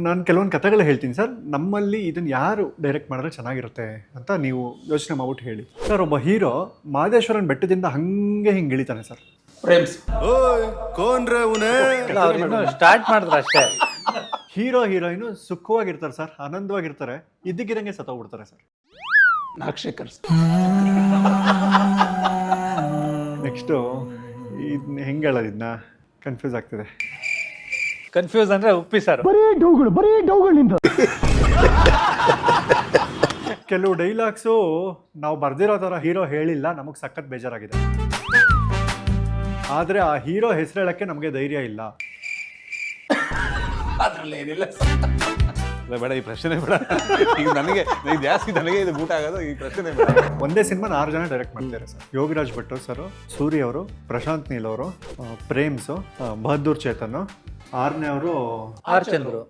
ನಾನು ಕೆಲವೊಂದು ಕಥೆಗಳು ಹೇಳ್ತೀನಿ ಸರ್. ನಮ್ಮಲ್ಲಿ ಇದನ್ನು ಯಾರು ಡೈರೆಕ್ಟ್ ಮಾಡಿದ್ರೆ ಚೆನ್ನಾಗಿರುತ್ತೆ ಅಂತ ನೀವು ಯೋಚನೆ ಮಾಡ್ಬಿಟ್ಟು ಹೇಳಿ ಸರ್. ಒಬ್ಬ ಹೀರೋ ಮಾದೇಶ್ವರನ ಬೆಟ್ಟದಿಂದ ಹಂಗೆ ಹಿಂಗೆ ಇಳಿತಾನೆ ಸರ್. ಪ್ರೇಮ್ಸ್ ಸ್ಟಾರ್ಟ್ ಮಾಡಿದ್ರು ಅಷ್ಟೇ. ಹೀರೋ ಹೀರೋಯಿನು ಸುಖವಾಗಿರ್ತಾರೆ ಸರ್, ಆನಂದವಾಗಿರ್ತಾರೆ, ಇದ್ದಕ್ಕಿರಂಗೆ ಸತ್ತೋಗ್ಬಿಡ್ತಾರೆ ಸರ್. ನಾಕ್ಷೇಕರ್ಸ್. ನೆಕ್ಸ್ಟು ಇದನ್ನ ಹೆಂಗೆ ಹೇಳೋದು, ಇದನ್ನ ಕನ್ಫ್ಯೂಸ್ ಆಗ್ತಿದೆ. ಕನ್ಫ್ಯೂಸ್ ಅಂದ್ರೆ ಉಪ್ಪಿ ಸರ್. ಕೆಲವು ಡೈಲಾಗ್ಸು ನಾವು ಬರ್ದಿರೋ ಥರ ಹೀರೋ ಹೇಳಿಲ್ಲ, ನಮಗೆ ಸಖತ್ ಬೇಜಾರಾಗಿದೆ. ಆದರೆ ಆ ಹೀರೋ ಹೆಸರು ಹೇಳೋಕ್ಕೆ ನಮಗೆ ಧೈರ್ಯ ಇಲ್ಲ. ಅದ್ರಲ್ಲಿ ಏನಿಲ್ಲ. ಬೇಡ, ಈ ಪ್ರಶ್ನೆ ಬೇಡ. ಈಗ ನನಗೆ ಜಾಸ್ತಿ ನನಗೆ ಇದು ಬೂಟ್ ಆಗೋದು, ಈ ಪ್ರಶ್ನೆ ಬೇಡ. ಒಂದೇ ಸಿನಿಮಾ 6 ಜನ ಡೈರೆಕ್ಟ್ ಮಾಡ್ತಾರೆ ಸರ್. ಯೋಗಿರಾಜ್ ಭಟ್ ಸರ್, ಸೂರಿ ಅವರು, ಪ್ರಶಾಂತ್ ನೀಲ್ ಅವರು, ಪ್ರೇಮ್ಸು, ಬಹದ್ದೂರ್ ಚೇತನ್, 6ನೇ ಅವರು ಆರ್ ಚಂದ್ರು.